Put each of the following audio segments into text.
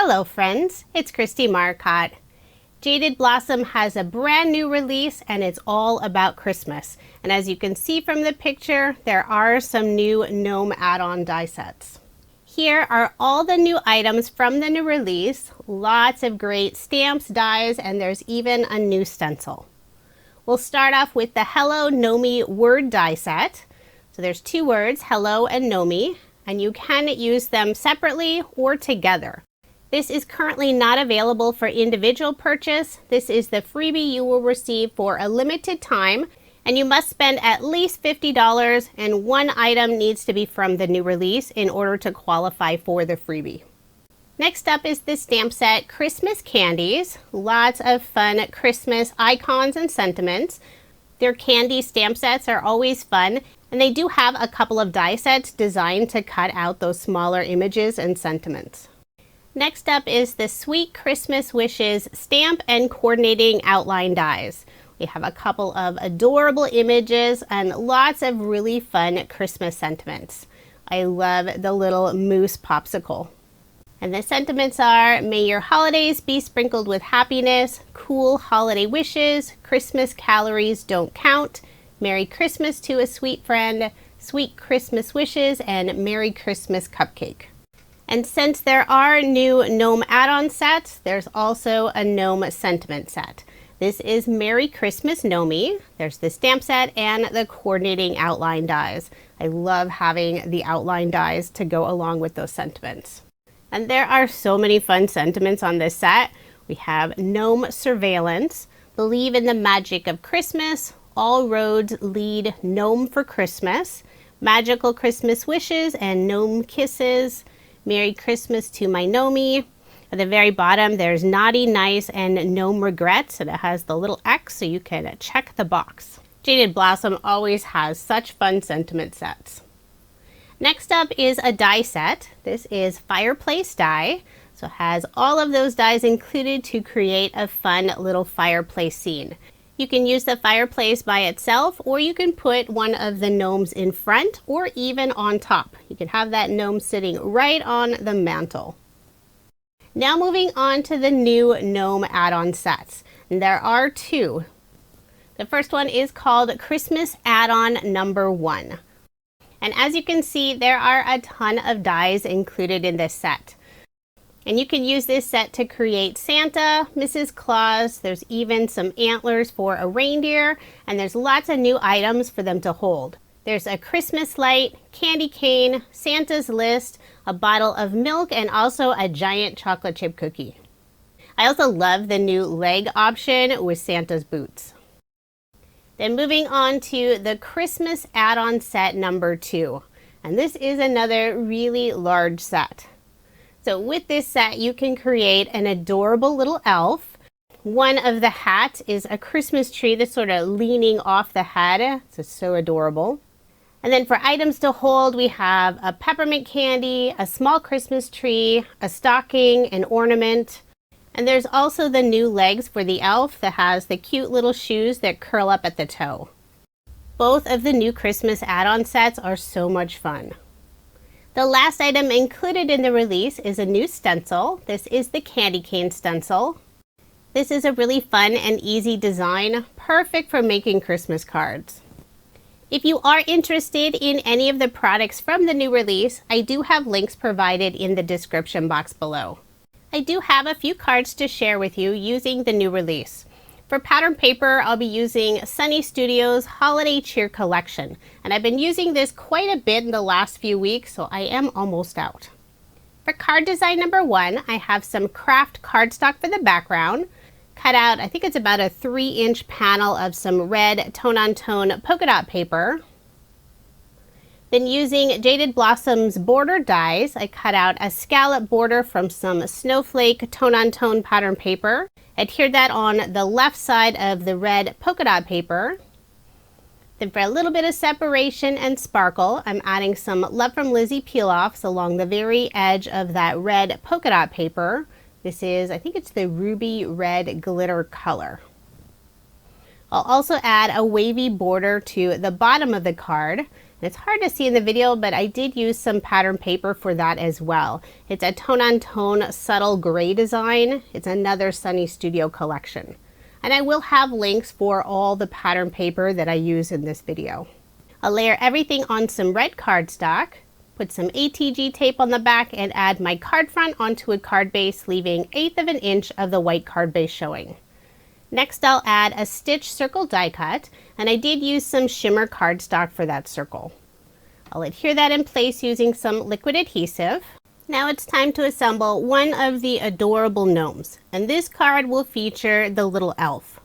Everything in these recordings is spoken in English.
Hello friends, it's Kristie Marcotte. Jaded Blossom has a brand new release and it's all about Christmas. And as you can see from the picture, there are some new Gnome add-on die sets. Here are all the new items from the new release, lots of great stamps, dies, and there's even a new stencil. We'll start off with the Hello Gnomie word die set. So there's two words, hello and Gnomie, and you can use them separately or together. This is currently not available for individual purchase. This is the freebie you will receive for a limited time, and you must spend at least $50, and one item needs to be from the new release in order to qualify for the freebie. Next up is the stamp set Christmas Candies. Lots of fun Christmas icons and sentiments. Their candy stamp sets are always fun, and they do have a couple of die sets designed to cut out those smaller images and sentiments. Next up is the Sweet Christmas Wishes stamp and coordinating outline dies. We have a couple of adorable images and lots of really fun Christmas sentiments. I love the little moose popsicle. And the sentiments are, may your holidays be sprinkled with happiness, cool holiday wishes, Christmas calories don't count, Merry Christmas to a sweet friend, sweet Christmas wishes, and Merry Christmas cupcake. And since there are new Gnome add-on sets, there's also a Gnome sentiment set. This is Merry Christmas Gnomie. There's the stamp set and the coordinating outline dies. I love having the outline dies to go along with those sentiments. And there are so many fun sentiments on this set. We have Gnome Surveillance, Believe in the Magic of Christmas, All Roads Lead Gnome for Christmas, Magical Christmas Wishes and Gnome Kisses, Merry Christmas to my Gnomie. At the very bottom, there's Naughty, Nice, and Gnome Regrets, and it has the little X so you can check the box. Jaded Blossom always has such fun sentiment sets. Next up is a die set. This is Fireplace Die. So it has all of those dies included to create a fun little fireplace scene. You can use the fireplace by itself, or you can put one of the gnomes in front or even on top. You can have that gnome sitting right on the mantle. Now moving on to the new Gnome add-on sets. And there are two. The first one is called Christmas Add-on Number 1. And as you can see, there are a ton of dies included in this set. And you can use this set to create Santa, Mrs. Claus, there's even some antlers for a reindeer, and there's lots of new items for them to hold. There's a Christmas light, candy cane, Santa's list, a bottle of milk, and also a giant chocolate chip cookie. I also love the new leg option with Santa's boots. Then moving on to the Christmas add-on set number 2. And this is another really large set. So with this set, you can create an adorable little elf. One of the hats is a Christmas tree that's sort of leaning off the head. It's so adorable. And then for items to hold, we have a peppermint candy, a small Christmas tree, a stocking, an ornament. And there's also the new legs for the elf that has the cute little shoes that curl up at the toe. Both of the new Christmas add-on sets are so much fun. The last item included in the release is a new stencil. This is the candy cane stencil. This is a really fun and easy design, perfect for making Christmas cards. If you are interested in any of the products from the new release, I do have links provided in the description box below. I do have a few cards to share with you using the new release. For pattern paper, I'll be using Sunny Studios Holiday Cheer Collection, and I've been using this quite a bit in the last few weeks, so I am almost out. For card design number 1, I have some craft cardstock for the background, cut out, I think it's about a 3-inch panel of some red tone-on-tone polka dot paper. Then using Jaded Blossom's border dies, I cut out a scallop border from some Snowflake tone-on-tone pattern paper. Adhered that on the left side of the red polka dot paper. Then for a little bit of separation and sparkle, I'm adding some Love from Lizi peel-offs along the very edge of that red polka dot paper. This is, I think it's the ruby red glitter color. I'll also add a wavy border to the bottom of the card. It's hard to see in the video, but I did use some pattern paper for that as well. It's a tone-on-tone subtle gray design. It's another Sunny Studio collection. And I will have links for all the pattern paper that I use in this video. I'll layer everything on some red cardstock, put some ATG tape on the back, and add my card front onto a card base, leaving 1/8 of an inch of the white card base showing. Next, I'll add a stitch circle die cut, and I did use some shimmer cardstock for that circle. I'll adhere that in place using some liquid adhesive. Now it's time to assemble one of the adorable gnomes, and this card will feature the little elf.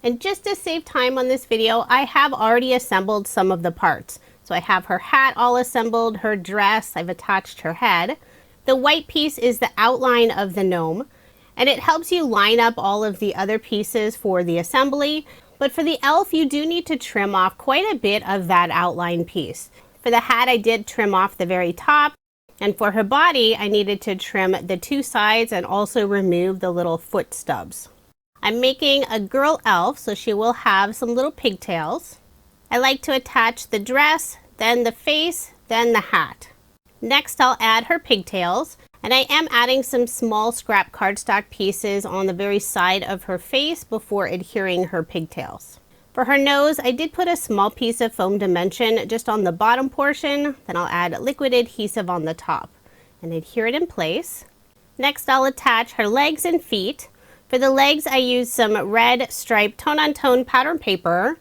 And just to save time on this video, I have already assembled some of the parts. So I have her hat all assembled, her dress, I've attached her head. The white piece is the outline of the gnome, and it helps you line up all of the other pieces for the assembly. But for the elf, you do need to trim off quite a bit of that outline piece. For the hat, I did trim off the very top, and for her body, I needed to trim the 2 sides and also remove the little foot stubs. I'm making a girl elf, so she will have some little pigtails. I like to attach the dress, then the face, then the hat. Next, I'll add her pigtails, and I am adding some small scrap cardstock pieces on the very side of her face before adhering her pigtails. For her nose, I did put a small piece of foam dimension just on the bottom portion, then I'll add liquid adhesive on the top and adhere it in place. Next, I'll attach her legs and feet. For the legs, I used some red striped tone-on-tone pattern paper.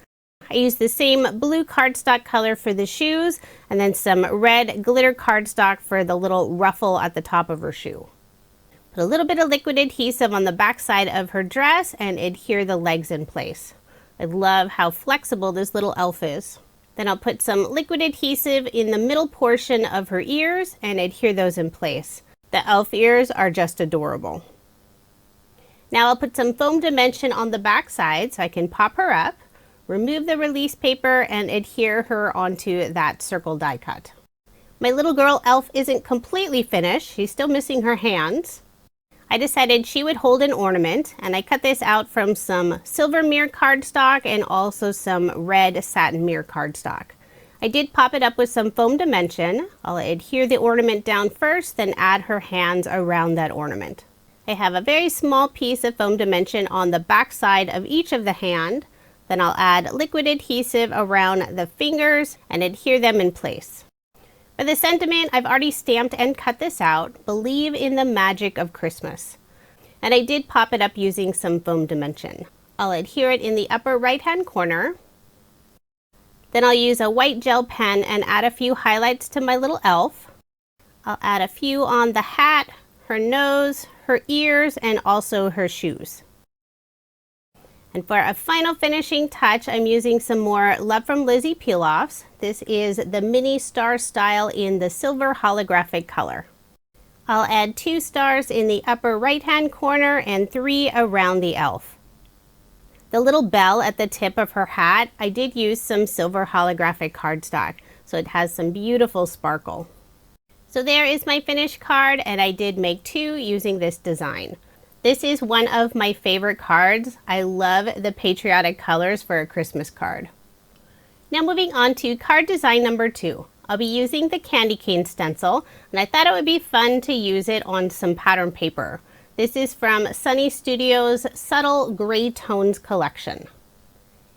I used the same blue cardstock color for the shoes, and then some red glitter cardstock for the little ruffle at the top of her shoe. Put a little bit of liquid adhesive on the back side of her dress and adhere the legs in place. I love how flexible this little elf is. Then I'll put some liquid adhesive in the middle portion of her ears and adhere those in place. The elf ears are just adorable. Now I'll put some foam dimension on the back side so I can pop her up, remove the release paper, and adhere her onto that circle die cut. My little girl elf isn't completely finished. She's still missing her hands. I decided she would hold an ornament, and I cut this out from some silver mirror cardstock and also some red satin mirror cardstock. I did pop it up with some foam dimension. I'll adhere the ornament down first, then add her hands around that ornament. I have a very small piece of foam dimension on the back side of each of the hand. Then I'll add liquid adhesive around the fingers and adhere them in place. For the sentiment, I've already stamped and cut this out. Believe in the magic of Christmas. And I did pop it up using some foam dimension. I'll adhere it in the upper right-hand corner. Then I'll use a white gel pen and add a few highlights to my little elf. I'll add a few on the hat, her nose, her ears, and also her shoes. And for a final finishing touch, I'm using some more Love from Lizi peel-offs. This is the mini star style in the silver holographic color. I'll add 2 stars in the upper right-hand corner and 3 around the elf. The little bell at the tip of her hat, I did use some silver holographic cardstock, so it has some beautiful sparkle. So there is my finished card, and I did make 2 using this design. This is one of my favorite cards. I love the patriotic colors for a Christmas card. Now moving on to card design number 2. I'll be using the candy cane stencil, and I thought it would be fun to use it on some pattern paper. This is from Sunny Studio's Subtle Gray Tones collection.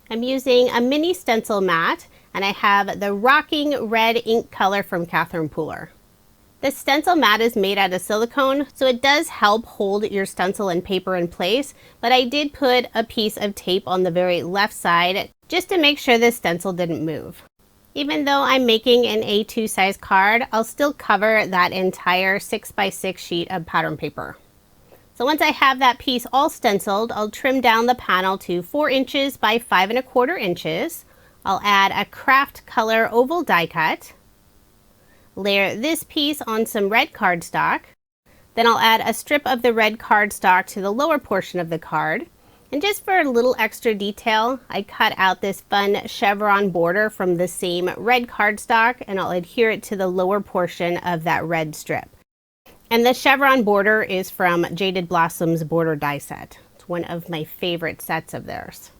I'm using a mini stencil mat, and I have the Rocking Red ink color from Catherine Pooler. The stencil mat is made out of silicone, so it does help hold your stencil and paper in place, but I did put a piece of tape on the very left side just to make sure the stencil didn't move. Even though I'm making an A2 size card, I'll still cover that entire 6x6 sheet of pattern paper. So once I have that piece all stenciled, I'll trim down the panel to 4 inches by 5 1/4 inches. I'll add a craft color oval die cut. Layer this piece on some red cardstock. Then I'll add a strip of the red cardstock to the lower portion of the card. And just for a little extra detail, I cut out this fun chevron border from the same red cardstock, and I'll adhere it to the lower portion of that red strip. And the chevron border is from Jaded Blossom's border die set. It's one of my favorite sets of theirs.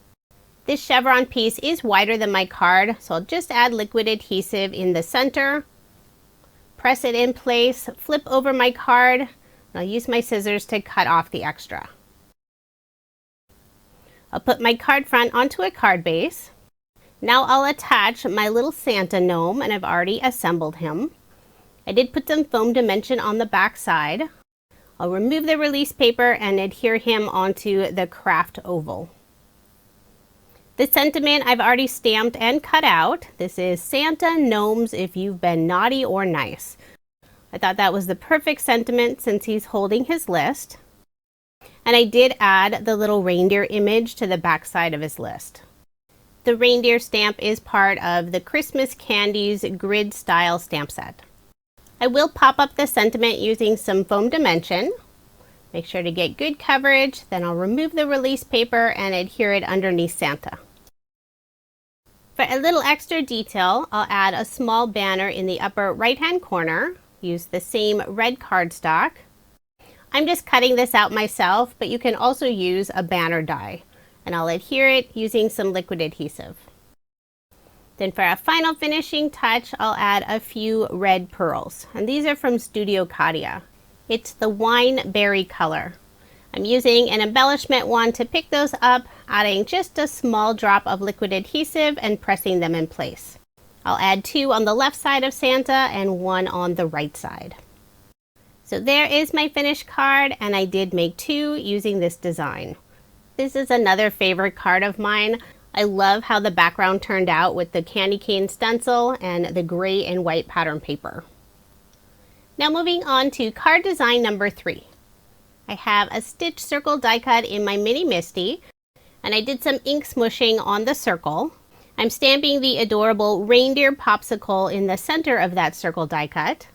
This chevron piece is wider than my card, so I'll just add liquid adhesive in the center, press it in place, flip over my card, and I'll use my scissors to cut off the extra. I'll put my card front onto a card base. Now I'll attach my little Santa gnome, and I've already assembled him. I did put some foam dimension on the back side. I'll remove the release paper and adhere him onto the craft oval. The sentiment I've already stamped and cut out. This is Santa Gnomes if you've been naughty or nice. I thought that was the perfect sentiment since he's holding his list. And I did add the little reindeer image to the back side of his list. The reindeer stamp is part of the Christmas Candies grid style stamp set. I will pop up the sentiment using some foam dimension. Make sure to get good coverage, then I'll remove the release paper and adhere it underneath Santa. For a little extra detail, I'll add a small banner in the upper right hand corner. Use the same red cardstock. I'm just cutting this out myself, but you can also use a banner die. And I'll adhere it using some liquid adhesive. Then for a final finishing touch, I'll add a few red pearls. And these are from Studio Katia. It's the wine berry color. I'm using an embellishment wand to pick those up, adding just a small drop of liquid adhesive and pressing them in place. I'll add 2 on the left side of Santa and 1 on the right side. So there is my finished card, and I did make 2 using this design. This is another favorite card of mine. I love how the background turned out with the candy cane stencil and the gray and white pattern paper. Now moving on to card design number 3. I have a stitch circle die cut in my mini MISTI, and I did some ink smushing on the circle. I'm stamping the adorable reindeer popsicle in the center of that circle die cut,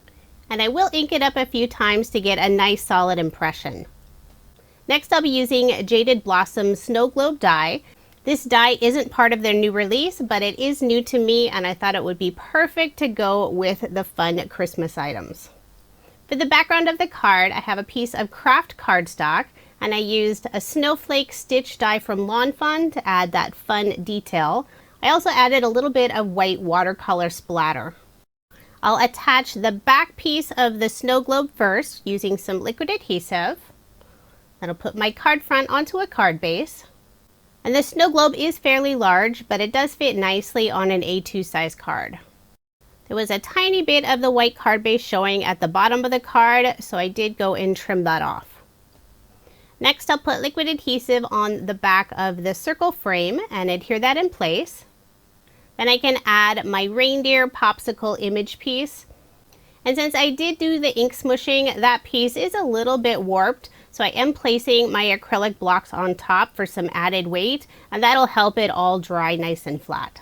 and I will ink it up a few times to get a nice solid impression. Next I'll be using Jaded Blossom Snowglobe die. This die isn't part of their new release, but it is new to me, and I thought it would be perfect to go with the fun Christmas items. For the background of the card, I have a piece of craft cardstock, and I used a Snowflake stitch die from Lawn Fun to add that fun detail. I also added a little bit of white watercolor splatter. I'll attach the back piece of the snow globe first using some liquid adhesive. Then I'll put my card front onto a card base. And the snow globe is fairly large, but it does fit nicely on an A2 size card. There was a tiny bit of the white card base showing at the bottom of the card, so I did go and trim that off. Next, I'll put liquid adhesive on the back of the circle frame and adhere that in place. Then I can add my reindeer popsicle image piece. And since I did do the ink smushing, that piece is a little bit warped, so I am placing my acrylic blocks on top for some added weight, and that'll help it all dry nice and flat.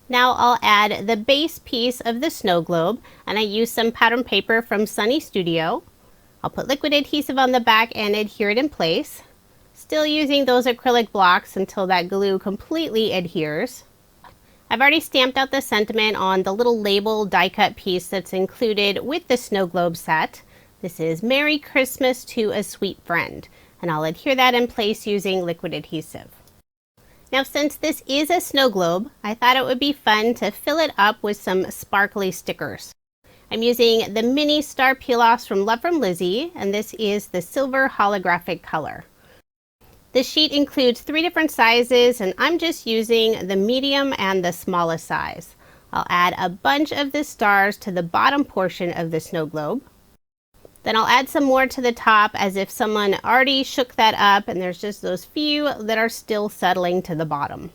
Now I'll add the base piece of the snow globe, and I use some pattern paper from Sunny Studio. I'll put liquid adhesive on the back and adhere it in place. Still using those acrylic blocks until that glue completely adheres. I've already stamped out the sentiment on the little label die cut piece that's included with the snow globe set. This is Merry Christmas to a Sweet Friend, and I'll adhere that in place using liquid adhesive. Now since this is a snow globe, I thought it would be fun to fill it up with some sparkly stickers. I'm using the mini star peel-offs from Love from Lizi, and this is the silver holographic color. This sheet includes 3 different sizes, and I'm just using the medium and the smallest size. I'll add a bunch of the stars to the bottom portion of the snow globe. Then I'll add some more to the top as if someone already shook that up, and there's just those few that are still settling to the bottom.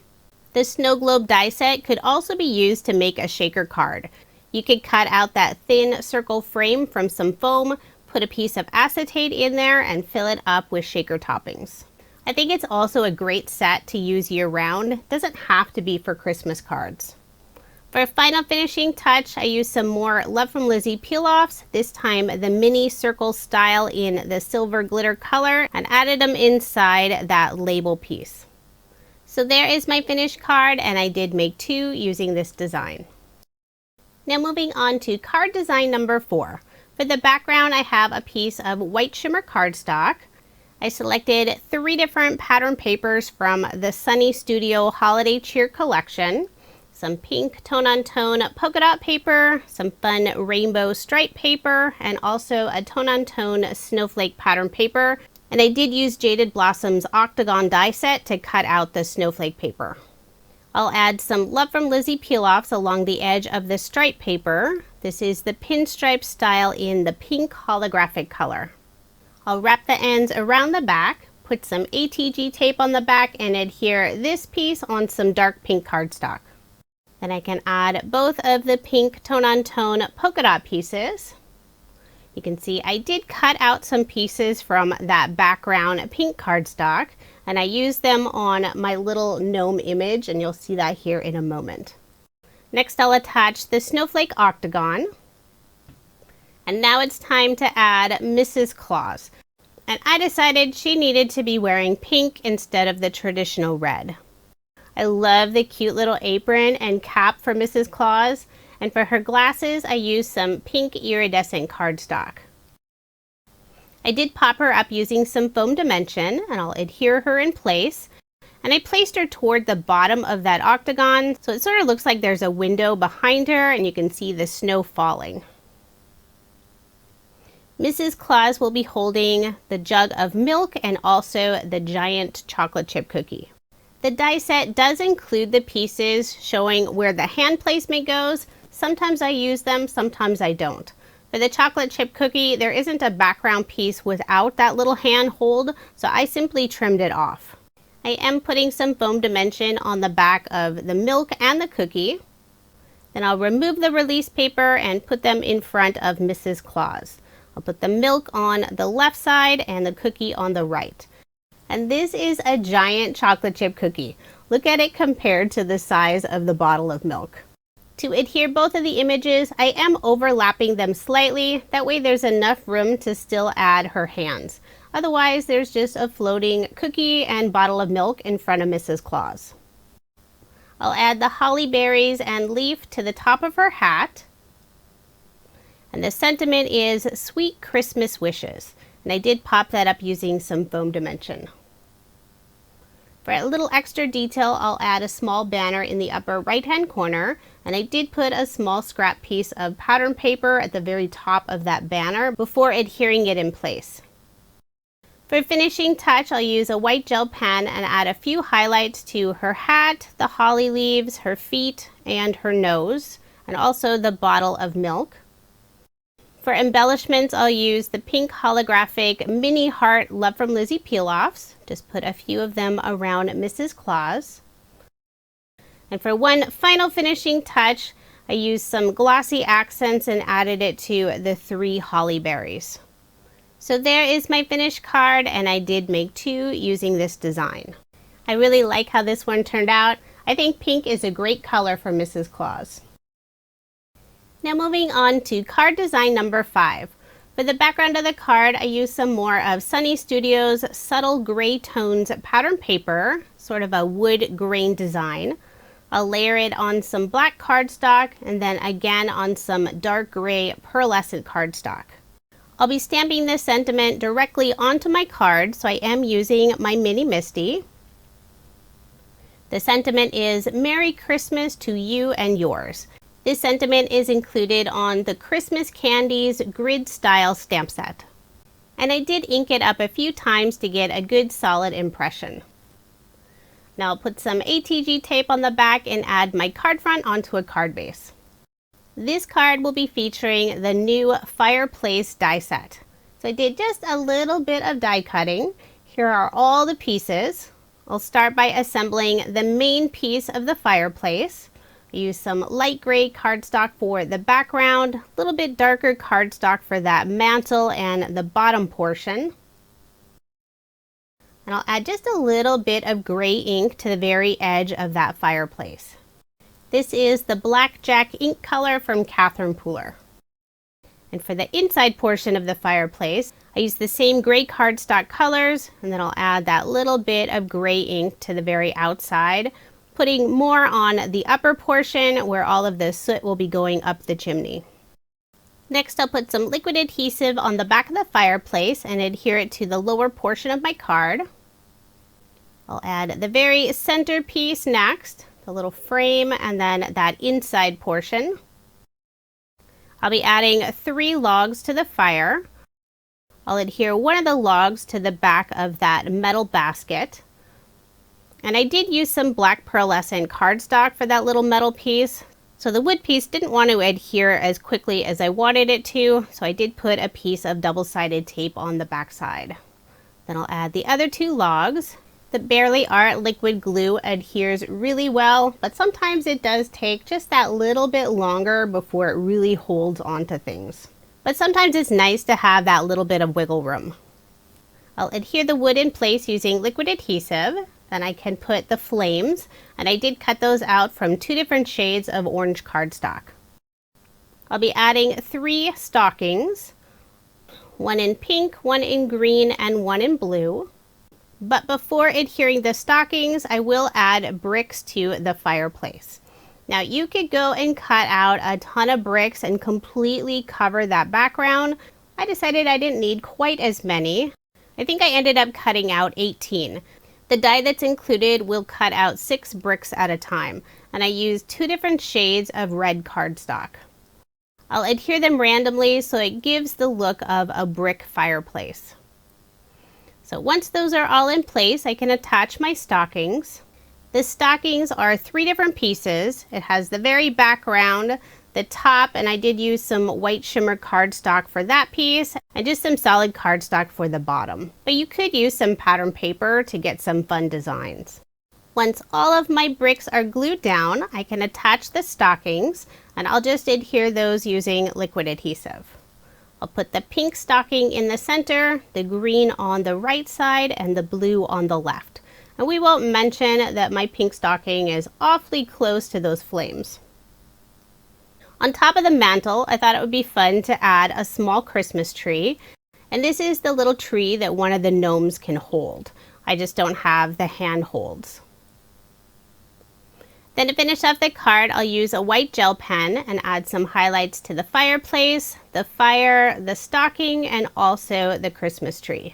The snow globe die set could also be used to make a shaker card. You could cut out that thin circle frame from some foam, put a piece of acetate in there, and fill it up with shaker toppings. I think it's also a great set to use year-round. It doesn't have to be for Christmas cards. For a final finishing touch, I used some more Love from Lizi peel-offs, this time the mini circle style in the silver glitter color, and added them inside that label piece. So there is my finished card, and I did make 2 using this design. Now moving on to card design number 4. For the background, I have a piece of white shimmer cardstock. I selected 3 different pattern papers from the Sunny Studio Holiday Cheer collection. Some pink tone-on-tone polka dot paper, some fun rainbow stripe paper, and also a tone-on-tone snowflake pattern paper. And I did use Jaded Blossom's Octagon die set to cut out the snowflake paper. I'll add some Love from Lizi peel-offs along the edge of the stripe paper. This is the pinstripe style in the pink holographic color. I'll wrap the ends around the back, put some ATG tape on the back, and adhere this piece on some dark pink cardstock. Then I can add both of the pink tone-on-tone polka dot pieces. You can see I did cut out some pieces from that background pink cardstock, and I used them on my little gnome image, and you'll see that here in a moment. Next, I'll attach the snowflake octagon. And now it's time to add Mrs. Claus. And I decided she needed to be wearing pink instead of the traditional red. I love the cute little apron and cap for Mrs. Claus. And for her glasses, I used some pink iridescent cardstock. I did pop her up using some foam dimension, and I'll adhere her in place. And I placed her toward the bottom of that octagon, so it sort of looks like there's a window behind her and you can see the snow falling. Mrs. Claus will be holding the jug of milk and also the giant chocolate chip cookie. The die set does include the pieces showing where the hand placement goes. Sometimes I use them, sometimes I don't. For the chocolate chip cookie, there isn't a background piece without that little hand hold, so I simply trimmed it off. I am putting some foam dimension on the back of the milk and the cookie. Then I'll remove the release paper and put them in front of Mrs. Claus. I'll put the milk on the left side and the cookie on the right. And this is a giant chocolate chip cookie. Look at it compared to the size of the bottle of milk. To adhere both of the images, I am overlapping them slightly. That way there's enough room to still add her hands. Otherwise, there's just a floating cookie and bottle of milk in front of Mrs. Claus. I'll add the holly berries and leaf to the top of her hat. And the sentiment is Sweet Christmas Wishes. And I did pop that up using some foam dimension. For a little extra detail, I'll add a small banner in the upper right-hand corner. And I did put a small scrap piece of pattern paper at the very top of that banner before adhering it in place. For finishing touch, I'll use a white gel pen and add a few highlights to her hat, the holly leaves, her feet, and her nose, and also the bottle of milk. For embellishments, I'll use the pink holographic mini heart Love from Lizi peel-offs. Just put a few of them around Mrs. Claus. And for one final finishing touch, I used some glossy accents and added it to the 3 holly berries. So there is my finished card, and I did make 2 using this design. I really like how this one turned out. I think pink is a great color for Mrs. Claus. Now moving on to card design number 5. For the background of the card, I used some more of Sunny Studio's Subtle Gray Tones pattern paper, sort of a wood grain design. I'll layer it on some black cardstock and then again on some dark gray pearlescent cardstock. I'll be stamping this sentiment directly onto my card, so I am using my mini MISTI. The sentiment is Merry Christmas to you and yours. This sentiment is included on the Christmas Candies grid style stamp set. And I did ink it up a few times to get a good solid impression. Now I'll put some ATG tape on the back and add my card front onto a card base. This card will be featuring the new Fireplace die set. So I did just a little bit of die cutting. Here are all the pieces. I'll start by assembling the main piece of the fireplace. I used some light gray cardstock for the background, a little bit darker cardstock for that mantle and the bottom portion. And I'll add just a little bit of gray ink to the very edge of that fireplace. This is the Blackjack ink color from Catherine Pooler. And for the inside portion of the fireplace, I use the same gray cardstock colors, and then I'll add that little bit of gray ink to the very outside, putting more on the upper portion where all of the soot will be going up the chimney. Next, I'll put some liquid adhesive on the back of the fireplace and adhere it to the lower portion of my card. I'll add the very center piece next, the little frame, and then that inside portion. I'll be adding 3 logs to the fire. I'll adhere one of the logs to the back of that metal basket. And I did use some black pearlescent cardstock for that little metal piece. So the wood piece didn't want to adhere as quickly as I wanted it to, so I did put a piece of double-sided tape on the back side. Then I'll add the other 2 logs. The Barely Art liquid glue adheres really well, but sometimes it does take just that little bit longer before it really holds onto things. But sometimes it's nice to have that little bit of wiggle room. I'll adhere the wood in place using liquid adhesive. Then I can put the flames, and I did cut those out from 2 different shades of orange cardstock. I'll be adding 3 stockings, one in pink, one in green, and one in blue. But before adhering the stockings, I will add bricks to the fireplace. Now you could go and cut out a ton of bricks and completely cover that background. I decided I didn't need quite as many. I think I ended up cutting out 18. The die that's included will cut out 6 bricks at a time, and I used 2 different shades of red cardstock. I'll adhere them randomly so it gives the look of a brick fireplace. So once those are all in place, I can attach my stockings. The stockings are 3 different pieces. It has the very background, the top, and I did use some white shimmer cardstock for that piece, and just some solid cardstock for the bottom. But you could use some pattern paper to get some fun designs. Once all of my bricks are glued down, I can attach the stockings, and I'll just adhere those using liquid adhesive. I'll put the pink stocking in the center, the green on the right side, and the blue on the left. And we won't mention that my pink stocking is awfully close to those flames. On top of the mantle, I thought it would be fun to add a small Christmas tree. And this is the little tree that one of the gnomes can hold. I just don't have the handholds. Then to finish off the card, I'll use a white gel pen and add some highlights to the fireplace, the fire, the stocking, and also the Christmas tree.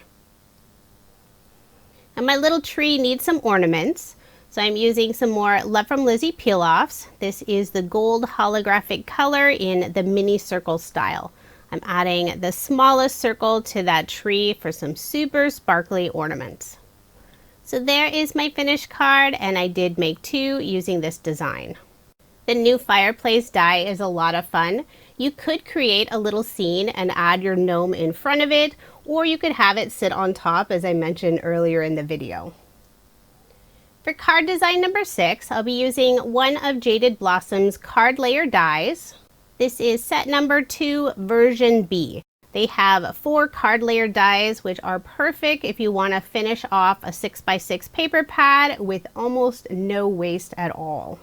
And my little tree needs some ornaments. So I'm using some more Love from Lizi peel-offs. This is the gold holographic color in the mini circle style. I'm adding the smallest circle to that tree for some super sparkly ornaments. So there is my finished card, and I did make 2 using this design. The new Fireplace die is a lot of fun. You could create a little scene and add your gnome in front of it, or you could have it sit on top, as I mentioned earlier in the video. For card design number 6, I'll be using one of Jaded Blossom's card layer dies. This is set number 2, version B. They have 4 card layer dies, which are perfect if you want to finish off a 6x6 paper pad with almost no waste at all.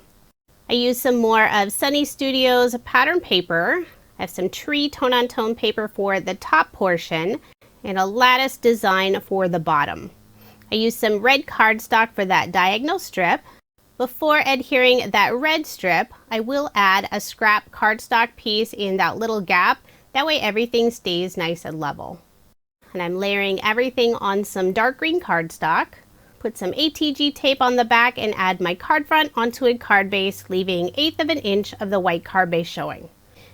I used some more of Sunny Studios pattern paper. I have some tree tone-on-tone paper for the top portion and a lattice design for the bottom. I used some red cardstock for that diagonal strip. Before adhering that red strip, I will add a scrap cardstock piece in that little gap. That way everything stays nice and level. And I'm layering everything on some dark green cardstock. Put some ATG tape on the back and add my card front onto a card base, leaving 1/8 of an inch of the white card base showing.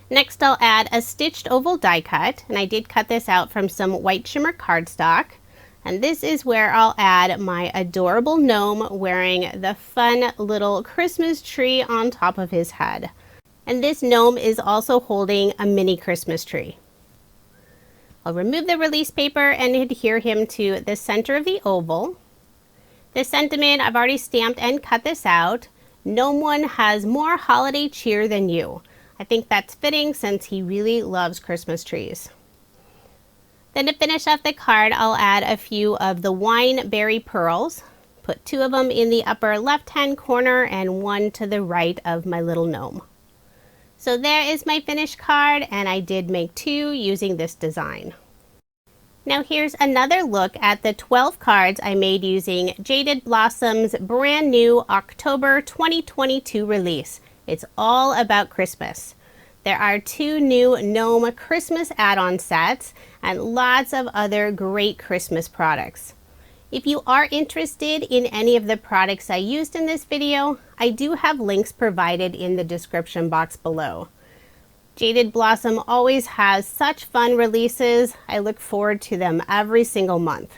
Next, I'll add a stitched oval die cut, and I did cut this out from some white shimmer cardstock. And this is where I'll add my adorable gnome wearing the fun little Christmas tree on top of his head. And this gnome is also holding a mini Christmas tree. I'll remove the release paper and adhere him to the center of the oval. The sentiment, I've already stamped and cut this out. No one has more holiday cheer than you. I think that's fitting since he really loves Christmas trees. Then to finish off the card, I'll add a few of the wine berry pearls. Put 2 of them in the upper left-hand corner and 1 to the right of my little gnome. So there is my finished card, and I did make 2 using this design. Now here's another look at the 12 cards I made using Jaded Blossom's brand new October 2022 release. It's all about Christmas. There are 2 new Gnome Christmas add-on sets and lots of other great Christmas products. If you are interested in any of the products I used in this video, I do have links provided in the description box below. Jaded Blossom always has such fun releases. I look forward to them every single month.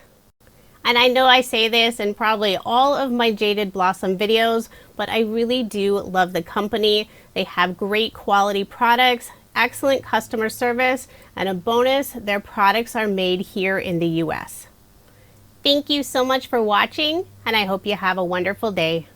And I know I say this in probably all of my Jaded Blossom videos, but I really do love the company. They have great quality products, excellent customer service, and a bonus, their products are made here in the US. Thank you so much for watching, and I hope you have a wonderful day.